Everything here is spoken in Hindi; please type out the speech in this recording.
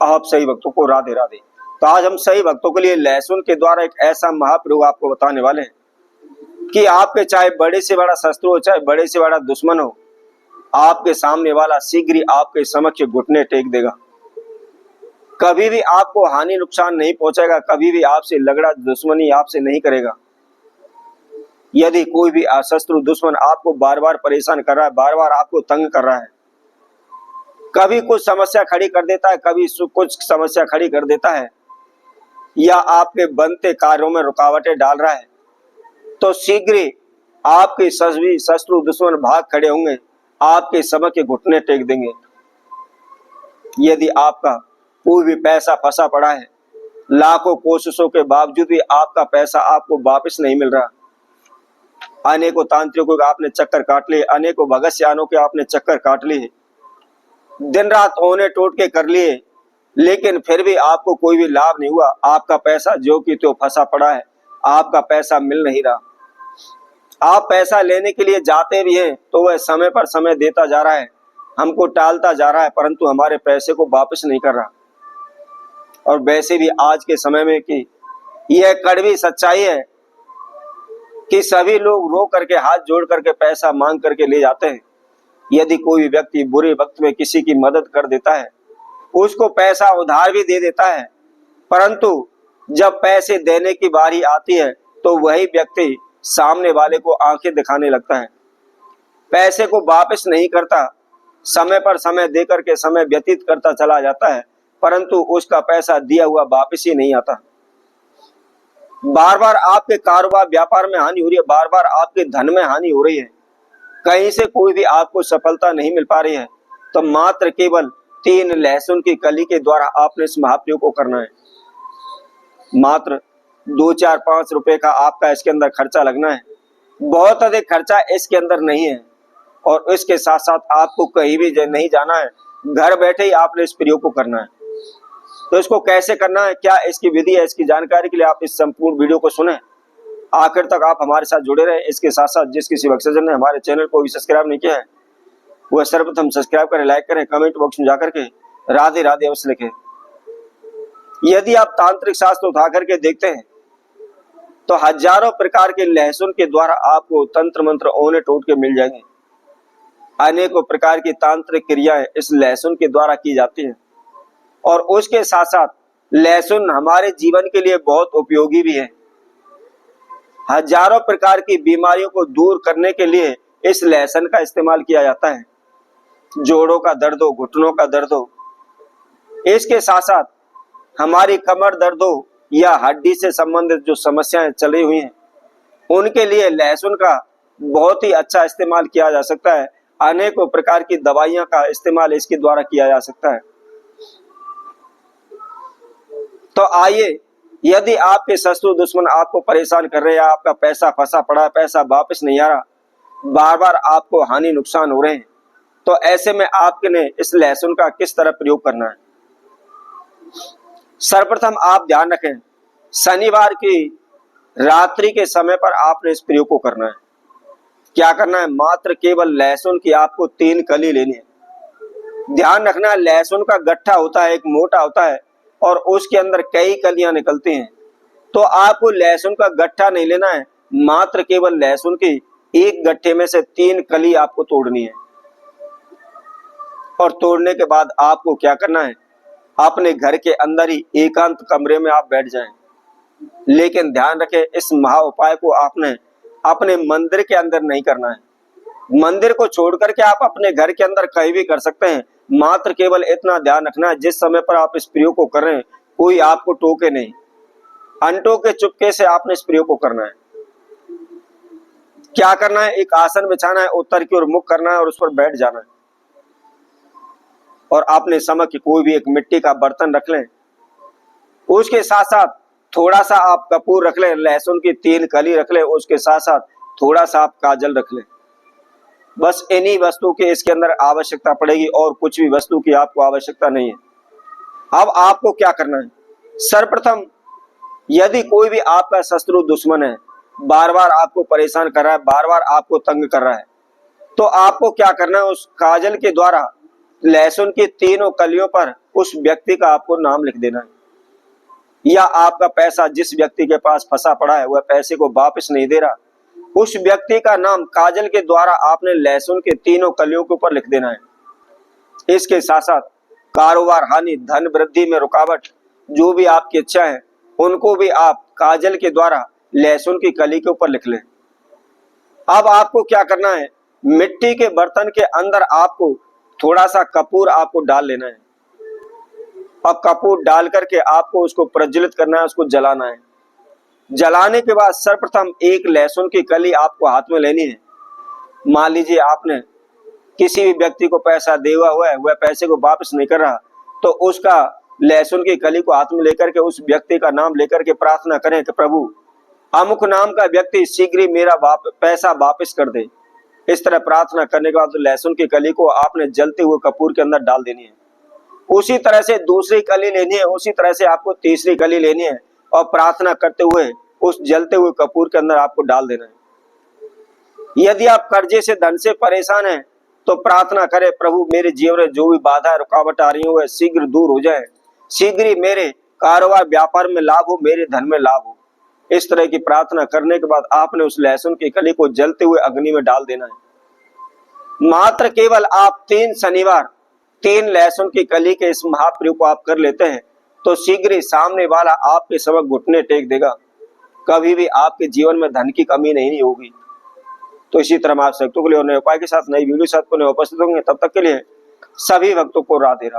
आप सही भक्तों को राधे राधे। तो आज हम सही भक्तों के लिए लहसुन के द्वारा एक ऐसा महाप्रयोग आपको बताने वाले हैं कि आपके चाहे बड़े से बड़ा शत्रु हो, चाहे बड़े से बड़ा दुश्मन हो, आपके सामने वाला शीघ्र ही आपके समक्ष घुटने टेक देगा। कभी भी आपको हानि नुकसान नहीं पहुंचेगा, कभी भी आपसे लगड़ा दुश्मनी आपसे नहीं करेगा। यदि कोई भी शत्रु दुश्मन आपको बार बार परेशान कर रहा है, बार बार आपको तंग कर रहा है, कभी कुछ समस्या खड़ी कर देता है, कभी कुछ समस्या खड़ी कर देता है, या आपके बनते कार्यों में रुकावटें डाल रहा है, तो शीघ्र ही आपके सभी शत्रु दुश्मन भाग खड़े होंगे, आपके समक्ष घुटने टेक देंगे। यदि आपका कोई भी पैसा फंसा पड़ा है, लाखों कोशिशों के बावजूद भी आपका पैसा आपको वापस नहीं मिल रहा, अनेकों तांत्रिकों के आपने चक्कर काट लिए, अनेकों भगस्यानों के आपने चक्कर काट लिए, दिन रात ओने टोट के कर लिए, लेकिन फिर भी आपको कोई भी लाभ नहीं हुआ। आपका पैसा जो कि तो फंसा पड़ा है, आपका पैसा मिल नहीं रहा। आप पैसा लेने के लिए जाते भी हैं तो वह समय पर समय देता जा रहा है, हमको टालता जा रहा है, परंतु हमारे पैसे को वापस नहीं कर रहा। और वैसे भी आज के समय में कि यह कड़वी सच्चाई है कि सभी लोग रो करके हाथ जोड़ करके पैसा मांग करके ले जाते हैं। यदि कोई व्यक्ति बुरे वक्त में किसी की मदद कर देता है, उसको पैसा उधार भी दे देता है, परंतु जब पैसे देने की बारी आती है तो वही व्यक्ति सामने वाले को आंखें दिखाने लगता है, पैसे को वापस नहीं करता, समय पर समय दे करके समय व्यतीत करता चला जाता है, परंतु उसका पैसा दिया हुआ वापस ही नहीं आता। बार बार आपके कारोबार व्यापार में हानि हो रही है, बार बार आपके धन में हानि हो रही है, कहीं से कोई भी आपको सफलता नहीं मिल पा रही है, तो मात्र केवल 3 लहसुन की कली के द्वारा आपने इस महाप्रयोग को करना है। मात्र 2, 4, 5 रुपए का आपका इसके अंदर खर्चा लगना है, बहुत अधिक खर्चा इसके अंदर नहीं है। और इसके साथ साथ आपको कहीं भी नहीं जाना है, घर बैठे ही आपने इस प्रयोग को करना है। तो इसको कैसे करना है, क्या इसकी विधि है, इसकी जानकारी के लिए आप इस संपूर्ण वीडियो को सुने, आखिर तक आप हमारे साथ जुड़े रहे। इसके साथ साथ जिस किसी भक्तजन ने हमारे चैनल को भी सब्सक्राइब नहीं किया है, वह सर्वप्रथम सब्सक्राइब करें, लाइक करें, कमेंट बॉक्स में जाकर के राधे राधे अवश्य लिखें। यदि आप तांत्रिक शास्त्र उठा करके देखते हैं तो हजारों प्रकार के लहसुन के द्वारा आपको तंत्र मंत्र ओने टोट के मिल जाएंगे। अनेकों प्रकार की तांत्रिक क्रियाएं इस लहसुन के द्वारा की जाती हैं, और उसके साथ साथ लहसुन हमारे जीवन के लिए बहुत उपयोगी भी है। हजारों प्रकार की बीमारियों को दूर करने के लिए इस लहसुन का इस्तेमाल किया जाता है। जोड़ों का दर्द हो, घुटनों का दर्द हो, इसके साथ साथ हमारी कमर दर्द हो या हड्डी से संबंधित जो समस्याएं चली हुई हैं, उनके लिए लहसुन का बहुत ही अच्छा इस्तेमाल किया जा सकता है। अनेकों प्रकार की दवाइयां का इस्तेमाल इसके द्वारा किया जा सकता है। तो आइए, यदि आपके शत्रु दुश्मन आपको परेशान कर रहे हैं, आपका पैसा फंसा पड़ा है, पैसा वापस नहीं आ रहा, बार बार आपको हानि नुकसान हो रहे हैं, तो ऐसे में आपने इस लहसुन का किस तरह प्रयोग करना है। सर्वप्रथम आप ध्यान रखें, शनिवार की रात्रि के समय पर आपने इस प्रयोग को करना है। क्या करना है, मात्र केवल लहसुन की आपको 3 कली लेनी है। ध्यान रखना, लहसुन का गट्ठा होता है, एक मोटा होता है, और उसके अंदर कई कलियां निकलती हैं। तो आपको लहसुन का गट्ठा नहीं लेना है, मात्र केवल लहसुन की एक गट्ठे में से 3 कली आपको तोड़नी है। और तोड़ने के बाद आपको क्या करना है, अपने घर के अंदर ही एकांत कमरे में आप बैठ जाएं। लेकिन ध्यान रखें, इस महा उपाय को आपने अपने मंदिर के अंदर नहीं करना है। मंदिर को छोड़ करके आप अपने घर के अंदर कहीं भी कर सकते हैं। मात्र केवल इतना ध्यान रखना है, जिस समय पर आप इस प्रयोग को कर रहे हैं कोई आपको टोके नहीं, अनटोके चुपके से आपने इस प्रयोग को करना है। क्या करना है, एक आसन बिछाना है, उत्तर की ओर मुख करना है और उस पर बैठ जाना है। और अपने समक्ष कोई भी एक मिट्टी का बर्तन रख लें, उसके साथ साथ थोड़ा सा आप कपूर रख लें, लहसुन की 3 कली रख लें, उसके साथ साथ थोड़ा सा आप काजल रख लें। बस इन्हीं वस्तु की इसके अंदर आवश्यकता पड़ेगी, और कुछ भी वस्तु की आपको आवश्यकता नहीं है। अब आपको क्या करना है, सर्वप्रथम यदि कोई भी आपका शत्रु दुश्मन है, बार बार आपको परेशान कर रहा है, बार बार आपको तंग कर रहा है, तो आपको क्या करना है, उस काजल के द्वारा लहसुन की 3 कलियों पर उस व्यक्ति का आपको नाम लिख देना है। या आपका पैसा जिस व्यक्ति के पास फंसा पड़ा है, वह पैसे को वापस नहीं दे रहा, उस व्यक्ति का नाम काजल के द्वारा आपने लहसुन के तीनों कलियों के ऊपर लिख देना है। इसके साथ साथ कारोबार हानि, धन वृद्धि में रुकावट, जो भी आपकी इच्छा है, उनको भी आप काजल के द्वारा लहसुन की कली के ऊपर लिख लें। अब आपको क्या करना है, मिट्टी के बर्तन के अंदर आपको थोड़ा सा कपूर आपको डाल लेना है और कपूर डाल करके आपको उसको प्रज्वलित करना है, उसको जलाना है। जलाने के बाद सर्वप्रथम एक लहसुन की कली आपको हाथ में लेनी है। मान लीजिए आपने किसी भी व्यक्ति को पैसा दिया हुआ है, वह पैसे को वापस नहीं कर रहा, तो उसका लहसुन की कली को हाथ में लेकर के उस व्यक्ति का नाम लेकर के प्रार्थना करें कि प्रभु अमुक नाम का व्यक्ति शीघ्र ही मेरा पैसा वापस कर दे। इस तरह प्रार्थना करने के बाद लहसुन की कली को आपने जलते हुए कपूर के अंदर डाल देनी है। उसी तरह से दूसरी कली लेनी है, उसी तरह से आपको तीसरी कली लेनी है और प्रार्थना करते हुए उस जलते हुए कपूर के अंदर आपको डाल देना है। यदि आप कर्जे से, धन से परेशान हैं, तो प्रार्थना करें प्रभु मेरे जीवन में जो भी बाधा रुकावट आ रही हो वह शीघ्र दूर हो जाए, शीघ्र ही मेरे कारोबार व्यापार में लाभ हो, मेरे धन में लाभ हो। इस तरह की प्रार्थना करने के बाद आपने उस लहसुन की कली को जलते हुए अग्नि में डाल देना है। मात्र केवल आप 3 शनिवार 3 लहसुन की कली के इस महाप्रयोग को आप कर लेते हैं तो शीघ्र ही सामने वाला आपके समक्ष घुटने टेक देगा। कभी भी आपके जीवन में धन की कमी नहीं होगी। तो इसी तरह आप शक्तियों के लिए और नए उपाय के साथ नई वीडियो के साथ पुनः उपस्थित होंगे। तब तक के लिए सभी भक्तों को राधे राधे।